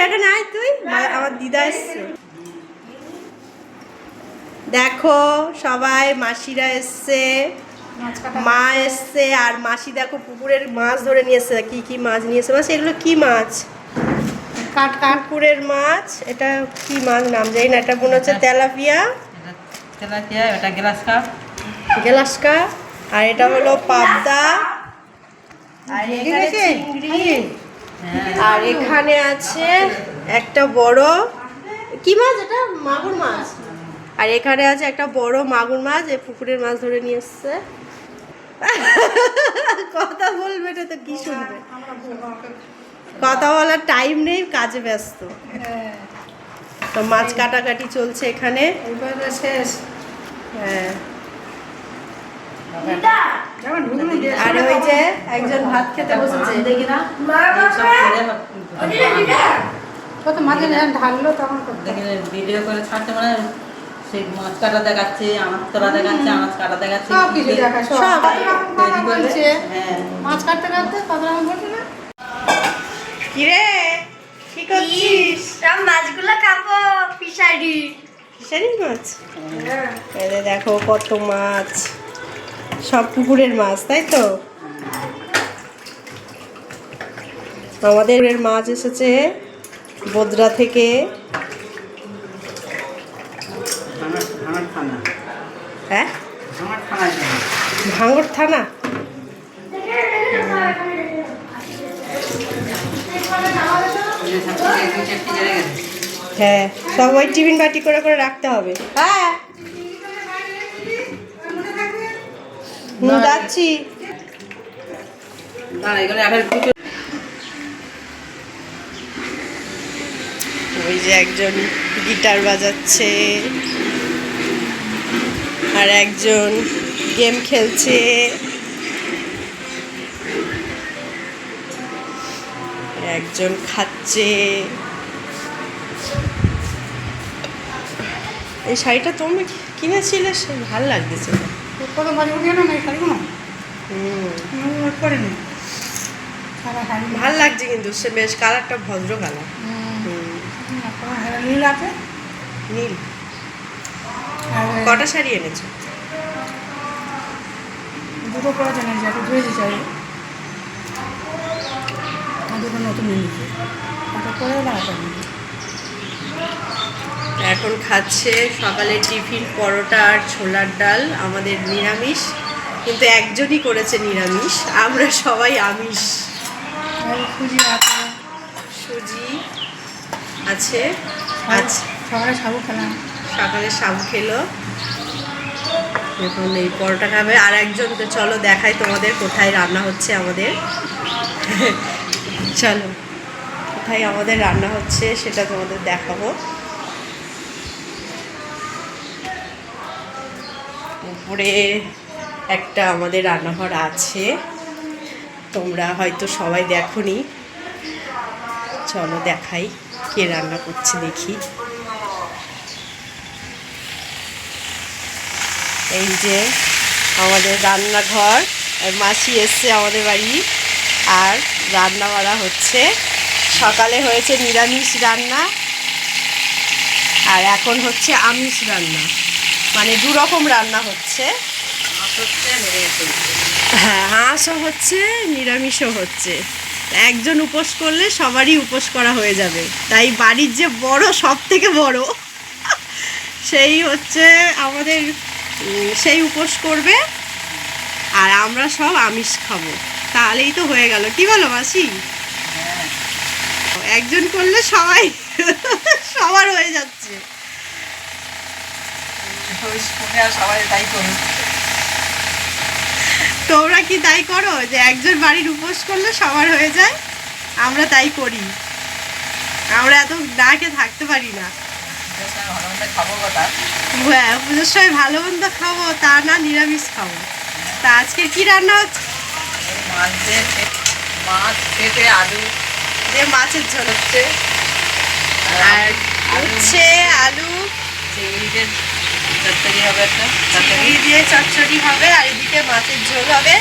এখানে আয় তুই, আমার দিদা এসছে। দেখো সবাই, মাসিরা এসছে, মা এসছে, আর মাসি দেখো পুকুরের মাছ ধরে নিয়ে এসছে। কি কি মাছ নিয়ে এসছে মাসি? এগুলো কি মাছ? পুকুরের মাছ। এটা কি মাছ নাম জানি না, এটা মনে হচ্ছে তেলাপিয়া, এটা গ্লাস কাপ, গ্লাস কাপ, আর এটা হলো পাবদা, আর এখানে চিংড়ি, আর এখানে আছে একটা বড় কি মাছ, এটা মাগুর মাছ, আর এখানে আছে একটা বড় মাগুর মাছ। এই পুকুরের মাছ ধরে নিয়ে এসছে। কথা বলবে এটা তো কি শুনবে, কথা বলার টাইম নেই, কাজে ব্যস্ত। তো মাছ কাটাকাটি চলছে এখানে। শেষ। হ্যাঁ, আর ওই যে একজন ভাত খেতে বসেছে, দেখি না কত মাঝে ঢাললো তখন ভিডিও করে ছাড়তে, মানে সেই মাছ কাটা দেখাচ্ছে, আনাজ কাটা দেখাচ্ছে, আনাজ কাটা দেখাচ্ছে, সব কিছু দেখা, সব বলছে। হ্যাঁ, মাছ কাটতে কাটতে কত রকম বলছে না। কিরে কি করছিস? মাছগুলো খাবো, ফিশারি ফিশারি মাছ। এই যে দেখো কত মাছ, সব পুকুরের মাছ, তাই তো? আমাদের মাছ এসেছে বোদরা থেকে। হ্যাঁ, ভাঙড় থানা। হ্যাঁ, সব ওই টিফিন বাটি করে করে রাখতে হবে। হ্যাঁ যাচ্ছি। ওই যে একজন গিটার বাজাচ্ছে, আর একজন গেম খেলছে, একজন খাচ্ছে। এই শাড়িটা তুমি কিনেছিলে, সে ভালো লাগতেছে। কত মাঝে উঠে না এই শাড়িগুলো করিনি, ভাল লাগছে কিন্তু, সে বেশ কালারটা ভদ্র কালার। নীল আছে, নীল। কটা শাড়ি এনেছো? দুটো পরে এনেছি, একটা ধুয়েছি চাই, দুটো নতুন নিয়েছি, একটা পরে লাগাতে। এখন খাচ্ছে সকালে টিফিন পরোটা আর ছোলার ডাল। আমাদের নিরামিষ, কিন্তু একজনই করেছে নিরামিষ, আমরা সবাই আমিষ। সুজি আছে, সুজি আছে। সকালে সাবু খেলাম, সকালে সাবু খেলো, এখন এই পরোটা খাবে। আর একজন, তো চলো দেখাই তোমাদের কোথায় রান্না হচ্ছে আমাদের। চলো কোথায় আমাদের রান্না হচ্ছে সেটা তোমাদের দেখাবো। উপরে একটা আমাদের রান্নাঘর আছে, তোমরা হয়তো সবাই দেখোনি। চলো দেখাই কে রান্না করছে, দেখি। এই যে আমাদের রান্নাঘর, মাসি এসছে আমাদের বাড়ি, আর রান্না বাড়া হচ্ছে। সকালে হয়েছে নিরামিষ রান্না, আর এখন হচ্ছে আমিষ রান্না, মানে দু রকম রান্না হচ্ছে। হ্যাঁ, হাঁসও হচ্ছে, নিরামিষও হচ্ছে। একজন উপোস করলে সবারই উপোস করা হয়ে যাবে, তাই বাড়ির যে বড়, সব থেকে বড়, সেই হচ্ছে আমাদের, সেই উপোস করবে, আর আমরা সব আমিষ খাবো। তাহলেই তো হয়ে গেল, কি বলো মাসি? একজন করলে সবাই, সবার হয়ে যাচ্ছে। সবাই তাই করবে। তোমরা কি তাই করো যে একজন বাড়ির উপোস করলে সবার হয়ে যায়? আমরা তাই করি, আমরা এত না খেয়ে থাকতে পারি না। হ্যাঁ, পুজোর সময় ভালো মন্দ খাবো, তা না নিরামিষ খাবো। তা আজকে কি রান্না হচ্ছে? মাছ পেঁপে আলু দিয়ে মাছের ঝোল হচ্ছে, আর উচ্ছে আলু চিংড়িদের চচ্চড়ি হবে, একটা চিংড়ি দিয়ে চচ্চড়ি হবে, আর এদিকে মাছের ঝোল হবে।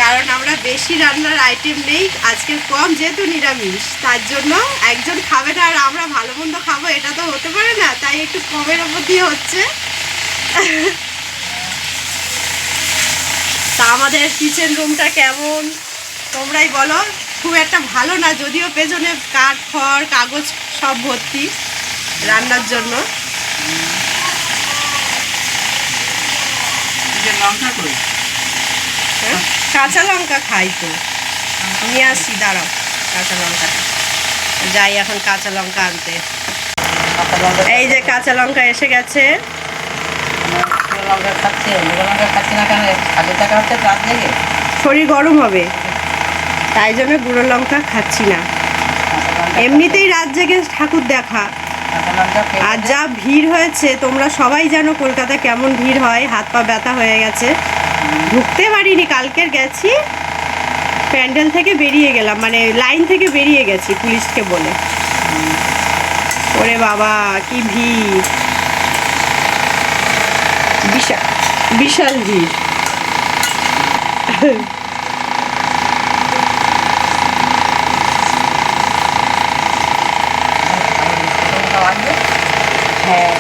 কারণ আমরা বেশি রান্নার আইটেম নেই, আজকে কম যেহেতু নিরামিষ, তার জন্য একজন খাবে না আর আমরা ভালো মন্দ খাবো এটা তো হতে পারে না, তাই একটু কমের ওপর দিয়ে হচ্ছে। তা আমাদের কিচেন রুমটা কেমন তোমরাই বলো। খুব একটা ভালো না, যদিও পেছনে কাঠ খড় কাগজ সব ভর্তি রান্নার জন্য। লঙ্কা করি হ্যাঁ, কাঁচা লঙ্কা খাই তো, নিয়ে আসি, দাঁড়াও কাঁচা লঙ্কাটা যাই এখন কাঁচা লঙ্কা আনতে। এই যে কাঁচা লঙ্কা এসে গেছে। লঙ্কা খাচ্ছে, লঙ্কা খাচ্ছি না কেন? আগে টাকা হচ্ছে রাত লেগে শরীর গরম হবে তাই জন্য গুঁড়ো লঙ্কা খাচ্ছি না। এমনিতেই রাত জেগে ঠাকুর দেখা, আর যা ভিড় হয়েছে তোমরা সবাই জানো কলকাতা কেমন ভিড় হয়, হাত পা ব্যথা হয়ে গেছে, ঢুকতে পারিনি। কালকের গেছি, প্যান্ডেল থেকে বেরিয়ে গেলাম, মানে লাইন থেকে বেরিয়ে গেছি পুলিশকে বলে। ওরে বাবা কি ভিড়, বিশাল বিশাল ভিড়। হ্যাঁ,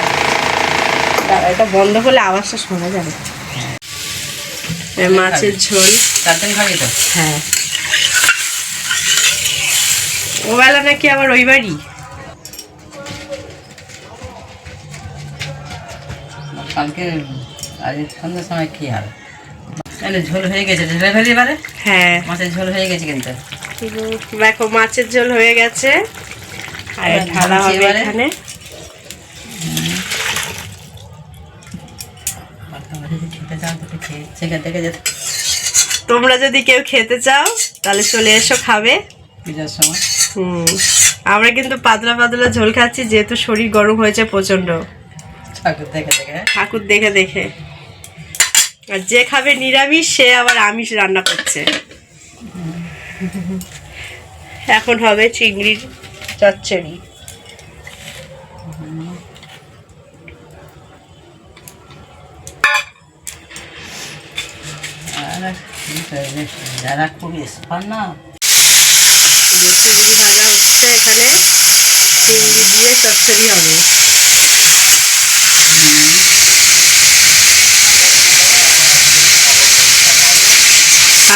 দাঁড়া, এটা বন্ধ করলে আওয়াজটা শোনা যাবে। মাছের ঝোল, তাড়াতাড়ি খাবি তো? হ্যাঁ। ওবেলা নাকি আবার ওই বাড়ি? কালকে আজ সন্ধ্যার সময় কি হবে? তাহলে ঝোল হয়ে গেছে, ঢেলে ফেলি এবারে। হ্যাঁ, মাছের ঝোল হয়ে গেছে কিন্তু। দেখো মাছের ঝোল হয়ে গেছে, আর ঢালা হবে এখানে। খেতে চাও তো খেয়ে সেখান থেকে যেতে তোমরা যদি কেউ খেতে চাও তাহলে চলে এসো, খাবে। পূজার সময় আমরা কিন্তু পাতলা পাতলা ঝোল খাচ্ছি যেহেতু শরীর গরম হয়েছে প্রচন্ড, ঠাকুর দেখে দেখে। ঠাকুর দেখে দেখে। আর যে খাবে নিরামিষ সে আবার আমিষ রান্না করছে। এখন হবে চিংড়ির চচ্চড়ি। যারা খুব এক্সপার্ট না, চিংড়ি ভাজা হচ্ছে এখানে, চিংড়ি দিয়ে চচ্চড়ি হবে।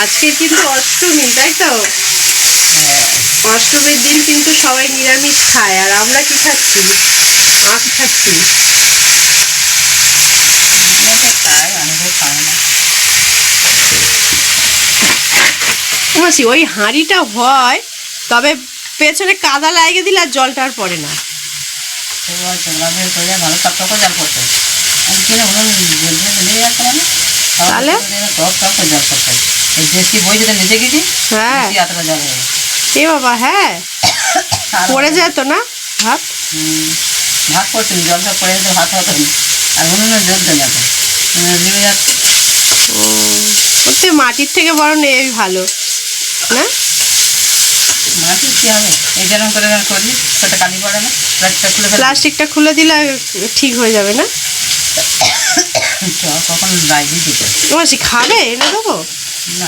আজকে কিন্তু অষ্টমী, তাই তো? অষ্টমীর দিন কিন্তু সবাই নিরামিষ খায়, আর আমরা কি খাচ্ছি? মাছ খাচ্ছি। মাসি ওই হাঁড়িটা হয়, তবে পেছনে কাদা লাগিয়ে দিলে আর জলটা আর পড়ে না। তাহলে হ্যাঁ, এ বাবা, হ্যাঁ পড়ে যেত না ভাত? ভাত করতো জলটা পড়ে যেত, ভাত হতো আর উনুনের জ্বলতো না, লেগে যাচ্ছে। ওতে মাটির থেকে বরং এই ভালো না? মাটির কি হবে? এই যেরকম করে করি সেটা কালি পড়ে না। প্লাস্টিকটা খুলে দিলে ঠিক হয়ে যাবে না? কখন বাইরে দিতে মাসি খাবে, এনে দেবো না,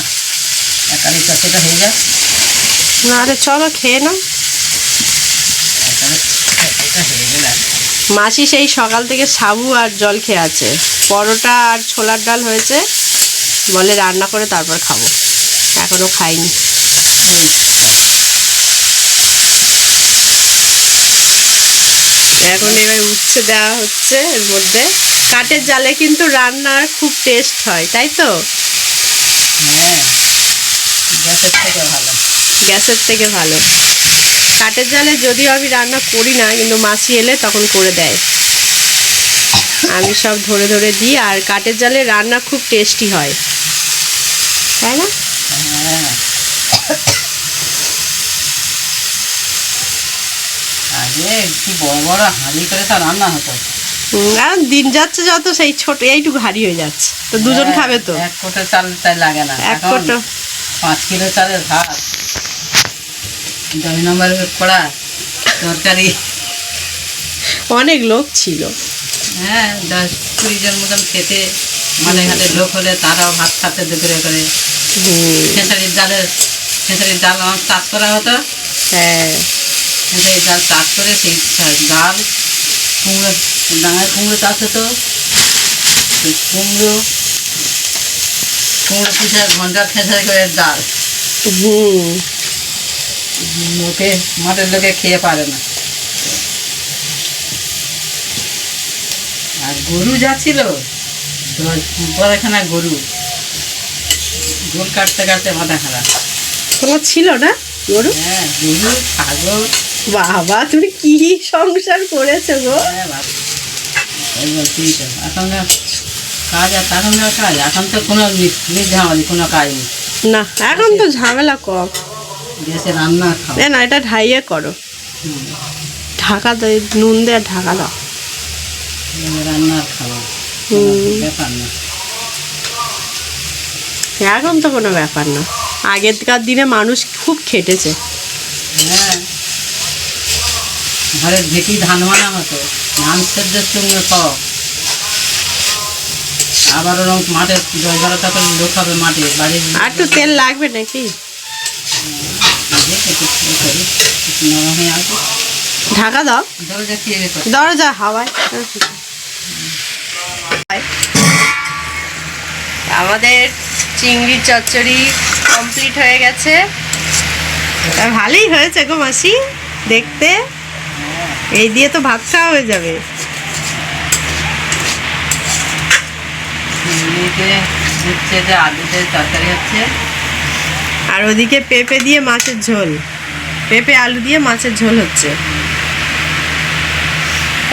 কালি সেটা হয়ে যায় না? আরে চলো খেয়ে নাও। এটা হয়ে গেলে মাসি সেই সকাল থেকে সাবু আর জল খেয়ে আছে, পরোটা আর ছোলার ডাল হয়েছে, বলে রান্না করে তারপর খাবো, এখনো খাইনি। এখন এবার উচ্ছে দেওয়া হচ্ছে এর মধ্যে। কাঠের জালে কিন্তু রান্নার খুব টেস্ট হয়, তাই তো? হ্যাঁ, গ্যাসের থেকে ভালো। গ্যাসের থেকে ভালো। কাঠের জালে যদিও আমি রান্না করি না, কিন্তু মাসি এলে তখন করে দেয়, আমি সব ধরে ধরে দিই, আর কাঠের জালে রান্না খুব টেস্টি হয়, তাই না? হ্যাঁ, আগে কি বড় বড় হাঁড়ি করে তো রান্না হতো। আর দিন যাচ্ছে যত সেই ছোট এইটুকু হাঁড়ি হয়ে যাচ্ছে, তো দুজন খাবে তো। এক কোটো চাল তাই লাগে না, এক কোটো 5 কিলো চালের ভাত, 10 নম্বরের কড়া তরকারি। অনেক লোক ছিল। হ্যাঁ, 10-20 জন মতন খেতে, মানে হাতে লোক হলে তারাও ভাত খাতে দুপুরে করে হুম, খেসারির ডাল আমার চাষ করা হতো। হ্যাঁ খেসারির ডাল চাষ করে সেই ডাল কুমড়ো, ডাঙায় কুমড়ো চাষ হতো। সেই কুমড়ো পিঠে ঘন্টার খেসারি করে ডাল হুম, লোকে, মাঠের লোকে খেয়ে পারে না। আর গরু যা ছিল, 10-12খানা গরু, গোল কাটতে কাটতে মাথা খারাপ। তোমার ছিল না গরু? হ্যাঁ, গরু, ছাগল। বাবা তুমি কি সংসার করেছো গো। হ্যাঁ বাবা, এই বলছি তো, এখনকার কাজ আর তখনকার কাজ, এখন তো কোনো নির্ঝামালি কোনো কাজ নেই। না এখন তো ঝামেলা কম। গ্যাসে রান্না খাওয়া। না এটা ঢাইয়ে করো, হুম, ঢাকা দিয়ে নুন দিয়ে ঢাকা দাও। গ্যাসে রান্না খাওয়া হুম। ব্যাপার না। এখন তো কোনো ব্যাপার না, আগেকার দিনে মানুষ খুব খেটেছে। হ্যাঁ, ঘরের ঢেকি ধান বানা হতো, ধান সেদ্ধের সঙ্গে খাওয়া। আবার ওরকম মাঠে 10-12টা করে লোক হবে মাঠে, বাড়ির আর একটু তেল লাগবে নাকি? নরম হয়ে আসবে। ঢাকা দাও, দরজা কি এ করে? দরজা হাওয়ায়। আমাদের চিংড়ি চচ্চড়ি কমপ্লিট হয়ে গেছে। তা ভালোই হয়েছে গো মাসি দেখতে, এই দিয়ে তো ভাত খাওয়া হয়ে যাবে। চিংড়িতে হচ্ছে যে আলুতে তরকারি হচ্ছে। আর ওদিকে পেঁপে দিয়ে মাছের ঝোল, পেঁপে আলু দিয়ে মাছের ঝোল হচ্ছে।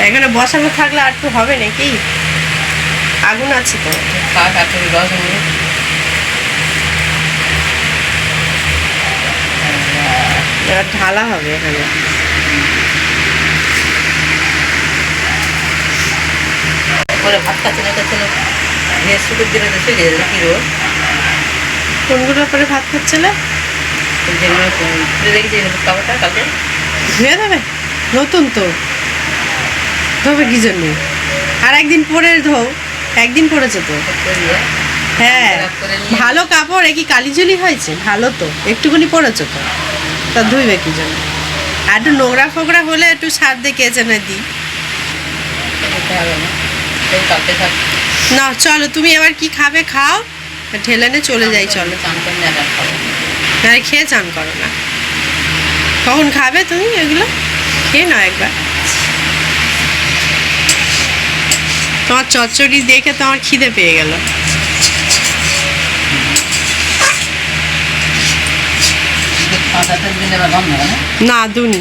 এখানে বসানো থাকলে আর একটু হবে নাকি? আগুন আছে তো। শাক আছে, রসগুলো এবার ঢালা হবে এখানে। করে ভাত খাচ্ছে না, ছিল ঘিয়ে শুকুর দিলে তো চলে যাবে কি রোদ। কোনগুলোর পরে ভাত খাচ্ছিলে? যেগুলো তুলে রেখেছি খাবারটা কালকে ধুয়ে দেবে, নতুন তো ধোবে কি জন্য? আর একদিন পরে ধো, একদিন পরেছে তো। করিয়ে হ্যাঁ ভালো কাপড়, এ কি কালিঝুলি হয়েছে? ভালো তো, একটুখানি পরেছো তো, তা ধুইবে কি জন্য? আর একটু নোংরা ফোকরা হলে একটু সার দিয়ে কেচে না দিই। করতে হবে না, সেই কালকে থাক। না চলো, তুমি এবার কি খাবে খাও, ঢেলে নে চলে যাই চলো। চান করে না খাবো। আর খেয়ে চান করো না, কখন খাবে তুমি এগুলো? খেয়ে নাও একবার। তোমার চচ্চড়ি দেখে তো আমার খিদে পেয়ে গেল। পাতাটা দিলে আবার গন্ধ হবে না। না দুনি